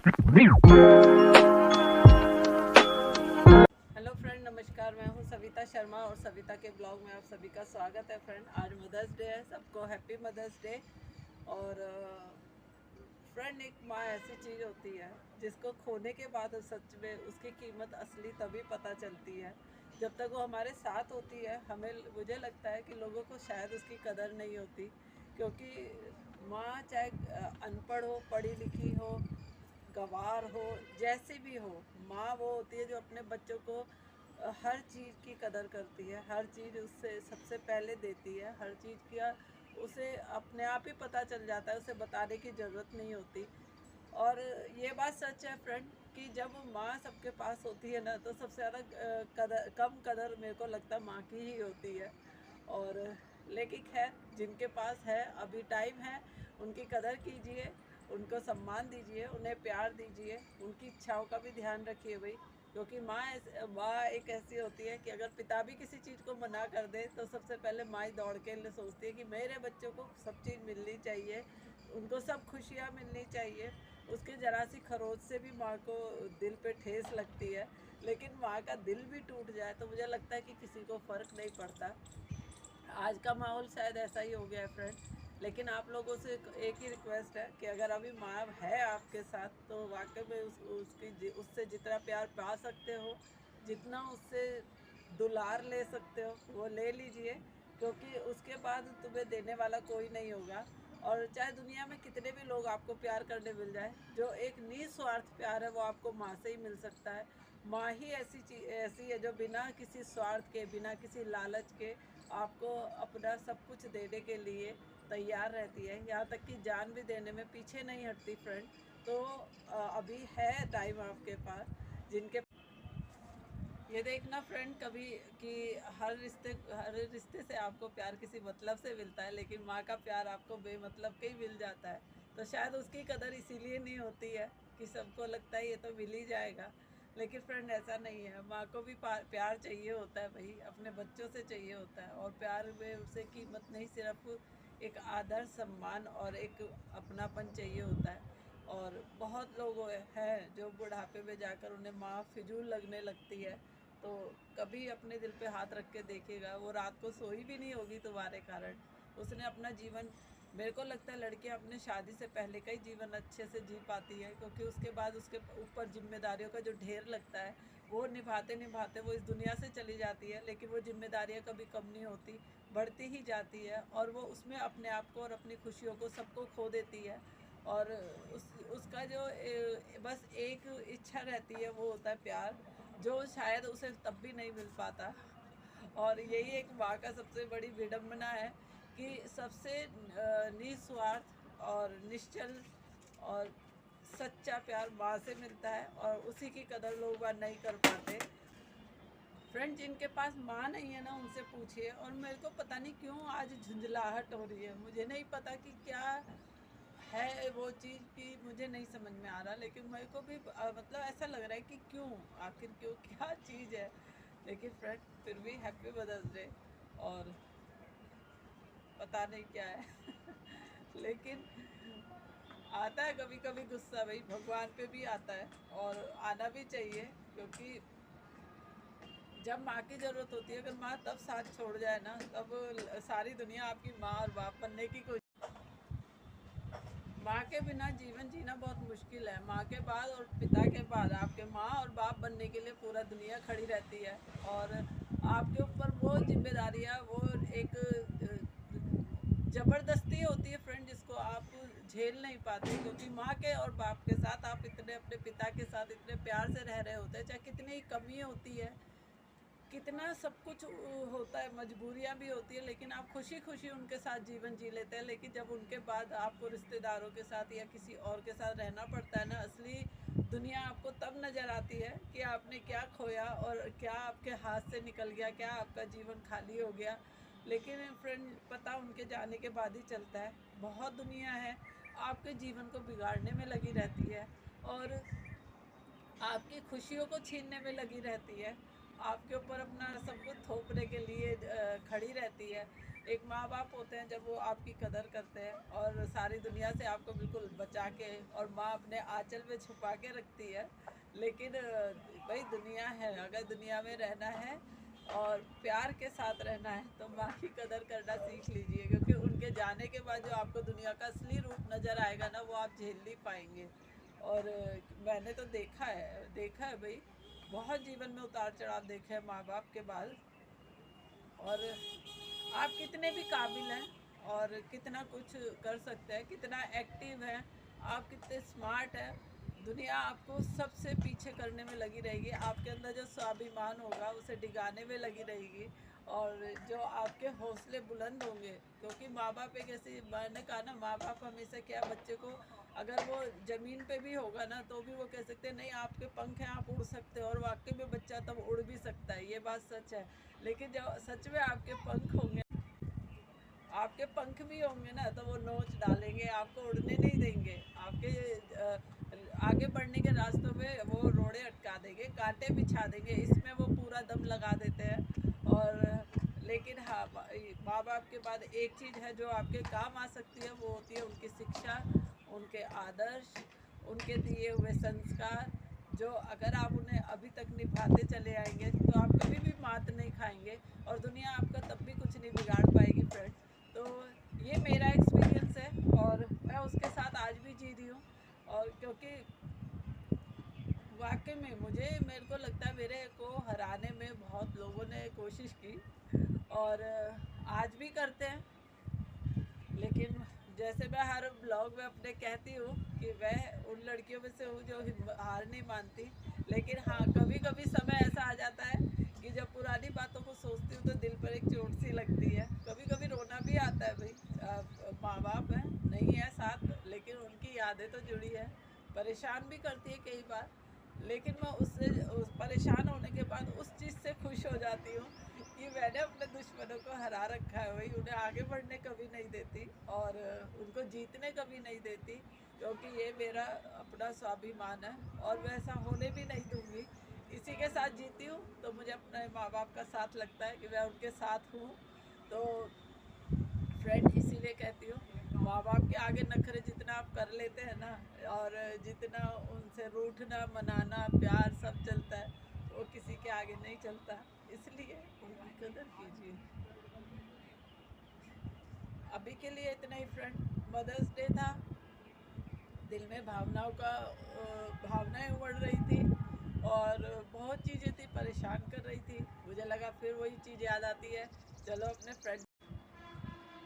Hello friend, नमस्कार। मैं हूं सविता शर्मा और सविता के ब्लॉग में आप सभी का स्वागत है। फ्रेंड, आज मदर्स डे है, सबको हैप्पी मदर्स डे। और फ्रेंड, एक माँ ऐसी चीज़ होती है जिसको खोने के बाद सच में उसकी कीमत असली तभी पता चलती है जब तक वो हमारे साथ होती है। मुझे लगता है कि लोगों को शायद उसकी कदर नहीं होती, क्योंकि माँ चाहे अनपढ़ हो, पढ़ी लिखी हो, गंवार हो, जैसी भी हो, माँ वो होती है जो अपने बच्चों को हर चीज़ की कदर करती है, हर चीज़ उससे सबसे पहले देती है, हर चीज़ का उसे अपने आप ही पता चल जाता है, उसे बताने की ज़रूरत नहीं होती। और ये बात सच है फ्रेंड कि जब माँ सबके पास होती है ना, तो सबसे ज़्यादा कम कदर मेरे को लगता है माँ की ही होती है। और लेकिन खैर, जिनके पास है, अभी टाइम है, उनकी कदर कीजिए, उनको सम्मान दीजिए, उन्हें प्यार दीजिए, उनकी इच्छाओं का भी ध्यान रखिए भाई। क्योंकि माँ एक ऐसी होती है कि अगर पिता भी किसी चीज़ को मना कर दे तो सबसे पहले माँ ही दौड़ के लिए सोचती है कि मेरे बच्चों को सब चीज़ मिलनी चाहिए, उनको सब खुशियाँ मिलनी चाहिए। उसकी ज़रा सी खरोच से भी माँ को दिल पे ठेस लगती है, लेकिन माँ का दिल भी टूट जाए तो मुझे लगता है कि किसी को फ़र्क नहीं पड़ता। आज का माहौल शायद ऐसा ही हो गया है फ्रेंड। लेकिन आप लोगों से एक ही रिक्वेस्ट है कि अगर अभी माँ है आपके साथ तो वाकई में उससे जितना प्यार पा सकते हो, जितना उससे दुलार ले सकते हो, वो ले लीजिए। क्योंकि उसके बाद तुम्हें देने वाला कोई नहीं होगा। और चाहे दुनिया में कितने भी लोग आपको प्यार करने मिल जाए, जो एक निस्वार्थ प्यार है वो आपको माँ से ही मिल सकता है। माँ ही ऐसी है जो बिना किसी स्वार्थ के, बिना किसी लालच के आपको अपना सब कुछ देने के लिए तैयार रहती है, यहाँ तक कि जान भी देने में पीछे नहीं हटती फ्रेंड। तो अभी है टाइम आपके पास, जिनके ये देखना फ्रेंड कभी कि हर रिश्ते से आपको प्यार किसी मतलब से मिलता है, लेकिन माँ का प्यार आपको बेमतलब के ही मिल जाता है। तो शायद उसकी कदर इसीलिए नहीं होती है कि सबको लगता है ये तो मिल ही जाएगा। लेकिन फ्रेंड, ऐसा नहीं है। माँ को भी प्यार चाहिए होता है भाई, अपने बच्चों से चाहिए होता है। और प्यार में उसे कीमत नहीं, सिर्फ एक आदर, सम्मान और एक अपनापन चाहिए होता है। और बहुत लोग हैं जो बुढ़ापे में जाकर उन्हें माँ फिजूल लगने लगती है, तो कभी अपने दिल पे हाथ रख के देखिएगा, वो रात को सोई भी नहीं होगी तुम्हारे कारण। उसने अपना जीवन, मेरे को लगता है लड़कियां अपने शादी से पहले का ही जीवन अच्छे से जी पाती है, क्योंकि उसके बाद उसके ऊपर जिम्मेदारियों का जो ढेर लगता है वो निभाते निभाते वो इस दुनिया से चली जाती है। लेकिन वो जिम्मेदारियां कभी कम नहीं होती, बढ़ती ही जाती है, और वो उसमें अपने आप को और अपनी खुशियों को सबको खो देती है। और उसका जो बस एक इच्छा रहती है, वो होता है प्यार, जो शायद उसे तब भी नहीं मिल पाता। और यही एक माँ का सबसे बड़ी विडंबना है कि सबसे निस्वार्थ और निश्चल और सच्चा प्यार माँ से मिलता है, और उसी की कदर लोग बार नहीं कर पाते। फ्रेंड, जिनके पास माँ नहीं है ना, उनसे पूछिए। और मेरे को पता नहीं क्यों आज झुंझलाहट हो रही है, मुझे नहीं पता कि क्या है वो चीज़ की, मुझे नहीं समझ में आ रहा। लेकिन मेरे को भी मतलब ऐसा लग रहा है कि क्यों, आखिर क्यों, क्या चीज़ है। लेकिन फ्रेंड, फिर भी हैप्पी मदर्स डे। और पता नहीं क्या है लेकिन आता है कभी कभी गुस्सा भाई, भगवान पे भी आता है, और आना भी चाहिए। क्योंकि जब माँ की ज़रूरत होती है, अगर माँ तब साथ छोड़ जाए ना, तब सारी दुनिया आपकी माँ और बाप बनने की कोशिश। माँ के बिना जीवन जीना बहुत मुश्किल है। माँ के बाद और पिता के बाद आपके माँ और बाप बनने के लिए पूरा दुनिया खड़ी रहती है। और आपके ऊपर वो जिम्मेदारियाँ, वो एक ज़बरदस्ती होती है फ्रेंड, जिसको आप झेल नहीं पाते। क्योंकि माँ के और बाप के साथ आप इतने, अपने पिता के साथ इतने प्यार से रह रहे होते हैं, चाहे कितनी ही कमी होती है, कितना सब कुछ होता है, मजबूरियाँ भी होती है, लेकिन आप खुशी खुशी उनके साथ जीवन जी लेते हैं। लेकिन जब उनके बाद आपको रिश्तेदारों के साथ या किसी और के साथ रहना पड़ता है ना, असली दुनिया आपको तब नज़र आती है कि आपने क्या खोया और क्या आपके हाथ से निकल गया, क्या आपका जीवन खाली हो गया। लेकिन फ्रेंड, पता उनके जाने के बाद ही चलता है। बहुत दुनिया है आपके जीवन को बिगाड़ने में लगी रहती है, और आपकी खुशियों को छीनने में लगी रहती है, आपके ऊपर अपना सब कुछ थोपने के लिए खड़ी रहती है। एक माँ बाप होते हैं जब वो आपकी कदर करते हैं और सारी दुनिया से आपको बिल्कुल बचा के, और माँ अपने आंचल में छुपा के रखती है। लेकिन भाई दुनिया है, अगर दुनिया में रहना है और प्यार के साथ रहना है तो माँ की कदर करना सीख लीजिए, क्योंकि उनके जाने के बाद जो आपको दुनिया का असली रूप नज़र आएगा ना, वो आप झेल नहीं पाएंगे। और मैंने तो देखा है भाई, बहुत जीवन में उतार चढ़ाव देखे हैं माँ बाप के बाद। और आप कितने भी काबिल हैं और कितना कुछ कर सकते हैं, कितना एक्टिव हैं, आप कितने स्मार्ट हैं, दुनिया आपको सबसे पीछे करने में लगी रहेगी। आपके अंदर जो स्वाभिमान होगा उसे डिगाने में लगी रहेगी। और जो आपके हौसले बुलंद होंगे, क्योंकि माँ बाप एक ऐसी, मैंने कहा ना, माँ बाप हमेशा क्या, बच्चे को अगर वो ज़मीन पे भी होगा ना तो भी वो कह सकते हैं नहीं आपके पंख हैं, आप उड़ सकते हो, और वाकई में बच्चा तब उड़ भी सकता है, ये बात सच है। लेकिन जब सच में आपके पंख भी होंगे ना, तो वो नोच डालेंगे, आपको उड़ने नहीं देंगे, आपके आगे बढ़ने के रास्तों में वो रोड़े अटका देंगे, कांटे बिछा देंगे, इसमें वो पूरा दम लगा देते हैं। और लेकिन हाँ, माँ बाप के बाद एक चीज़ है जो आपके काम आ सकती है, वो होती है उनकी शिक्षा, उनके आदर्श, उनके दिए हुए संस्कार, जो अगर आप उन्हें अभी तक निभाते चले आएंगे तो आप कभी भी मात नहीं खाएंगे, और दुनिया आपका तब भी कुछ नहीं बिगाड़ पाएगी फ्रेंड। तो ये मेरा एक्सपीरियंस है और मैं उसके साथ आज भी जी रही हूँ। और क्योंकि वाकई में मेरे को लगता है मेरे को हराने में बहुत लोगों ने कोशिश की, और आज भी करते हैं। लेकिन जैसे मैं हर ब्लॉग में अपने कहती हूँ कि मैं उन लड़कियों में से हूँ जो हार नहीं मानती। लेकिन हाँ, कभी कभी समय ऐसा आ जाता है कि जब पुरानी बातों को सोचती हूँ तो दिल पर एक चोट सी लगती है, कभी कभी रोना भी आता है भाई। माँ बाप हैं, नहीं है साथ, लेकिन उनकी यादें तो जुड़ी है, परेशान भी करती है कई बार। लेकिन मैं उस परेशान होने के बाद उस चीज़ से खुश हो जाती हूँ कि मैंने अपने दुश्मनों को हरा रखा है, वही उन्हें आगे बढ़ने कभी नहीं देती और उनको जीतने कभी नहीं देती, क्योंकि ये मेरा अपना स्वाभिमान है और वैसा होने भी नहीं दूंगी। इसी के साथ जीती हूँ, तो मुझे अपने माँ बाप का साथ लगता है कि मैं उनके साथ हूँ। तो फ्रेंड, इसीलिए कहती हूँ, माँ बाप के आगे नखरे जितना आप कर लेते हैं ना, और जितना उनसे रूठना मनाना प्यार सब चलता है, वो किसी के आगे नहीं चलता। इसलिए उनकी कदर कीजिए। अभी के लिए इतना ही फ्रेंड। मदर्स डे था, दिल में भावनाएं उमड़ रही थी और बहुत चीज़ें थी, परेशान कर रही थी। मुझे लगा फिर वही चीज़ याद आती है, चलो अपने फ्रेंड,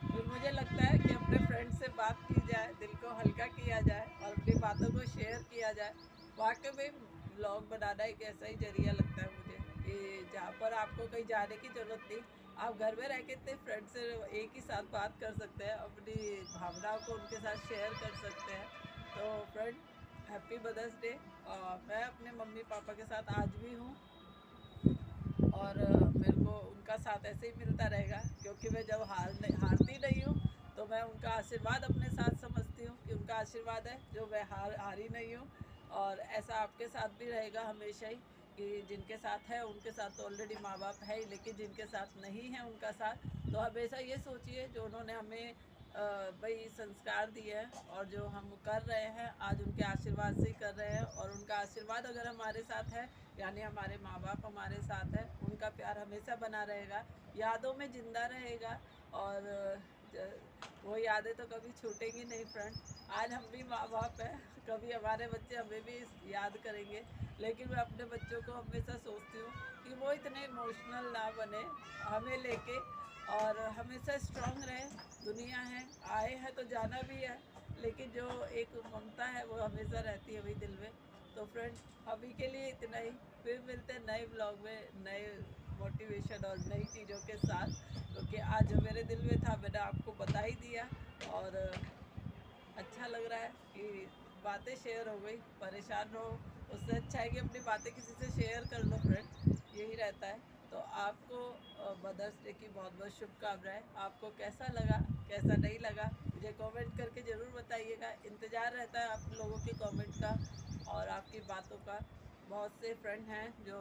फिर मुझे लगता है कि अपने फ्रेंड से बात की जाए, दिल को हल्का किया जाए और अपनी बातों को शेयर किया जाए। वाकई में ब्लॉग बनाना एक ऐसा ही जरिया लगता है मुझे कि जहाँ पर आपको कहीं जाने की ज़रूरत नहीं, आप घर में रह के इतने फ्रेंड से एक ही साथ बात कर सकते हैं, अपनी भावनाओं को उनके साथ शेयर कर सकते हैं। तो फ्रेंड, हैप्पी मदर्स डे। मैं अपने मम्मी पापा के साथ आज भी हूँ और मेरे को उनका साथ ऐसे ही मिलता रहेगा, क्योंकि मैं जब हारती नहीं हूँ तो मैं उनका आशीर्वाद अपने साथ समझती हूँ कि उनका आशीर्वाद है जो मैं हारी नहीं हूँ। और ऐसा आपके साथ भी रहेगा हमेशा ही, कि जिनके साथ है उनके साथ तो ऑलरेडी माँ बाप है ही, लेकिन जिनके साथ नहीं है उनका साथ, तो हमेशा ये सोचिए जो उन्होंने हमें भाई संस्कार दिए हैं और जो हम कर रहे हैं आज उनके आशीर्वाद से ही कर रहे हैं, और उनका आशीर्वाद अगर हमारे साथ है, यानी हमारे माँ बाप हमारे साथ है, उनका प्यार हमेशा बना रहेगा, यादों में ज़िंदा रहेगा। और वो यादें तो कभी छूटेंगी नहीं फ्रेंड। आज हम भी माँ बाप हैं, कभी हमारे बच्चे हमें भी याद करेंगे, लेकिन मैं अपने बच्चों को हमेशा सोचती हूँ कि वो इतने इमोशनल ना बने हमें लेके, और हमेशा स्ट्रांग रहे। दुनिया है, आए हैं तो जाना भी है, लेकिन जो एक ममता है वो हमेशा रहती है वही दिल में। तो फ्रेंड, अभी के लिए इतना ही, फिर मिलते हैं नए ब्लॉग में नए मोटिवेशन और नई चीज़ों के साथ, क्योंकि आज जो मेरे दिल में था मैंने आपको बता ही दिया। और अच्छा लग रहा है कि बातें शेयर हो गई। परेशान रहो उससे अच्छा है कि अपनी बातें किसी से शेयर कर लो फ्रेंड, यही रहता है। तो आपको मदर्स डे की बहुत बहुत शुभकामनाएं। आपको कैसा लगा कैसा नहीं लगा मुझे कमेंट करके ज़रूर बताइएगा, इंतज़ार रहता है आप लोगों के कमेंट का और आपकी बातों का। बहुत से फ्रेंड हैं जो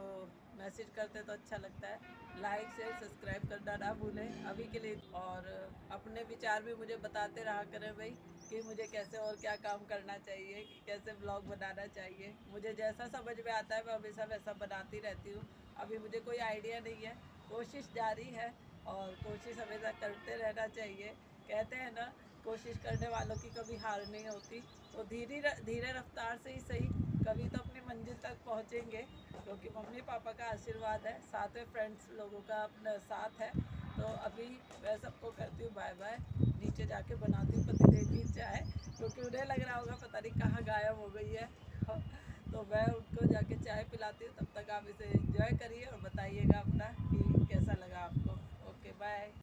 मैसेज करते तो अच्छा लगता है। लाइक शेयर सब्सक्राइब करना ना भूलें अभी के लिए। और अपने विचार भी मुझे बताते रहा करें भाई कि मुझे कैसे और क्या काम करना चाहिए, कि कैसे ब्लॉग बनाना चाहिए। मुझे जैसा समझ में आता है मैं हमेशा वैसा बनाती रहती हूँ। अभी मुझे कोई आइडिया नहीं है, कोशिश जारी है और कोशिश हमेशा करते रहना चाहिए। कहते हैं ना, कोशिश करने वालों की कभी हार नहीं होती। तो धीरे धीरे रफ्तार से ही सही कभी तो अपनी मंजिल तक पहुँचेंगे, क्योंकि मम्मी पापा का आशीर्वाद है, साथ में फ्रेंड्स लोगों का अपना साथ है। तो अभी मैं सबको करती हूँ बाय बाय। नीचे जाके बनाती हूँ पतिदेव की चाय, क्योंकि उन्हें लग रहा होगा पता नहीं कहाँ गायब हो गई है। तो मैं उनको जाके चाय पिलाती हूँ। तब तक आप इसे एंजॉय करिए और बताइएगा अपना कि कैसा लगा आपको। Okay bye.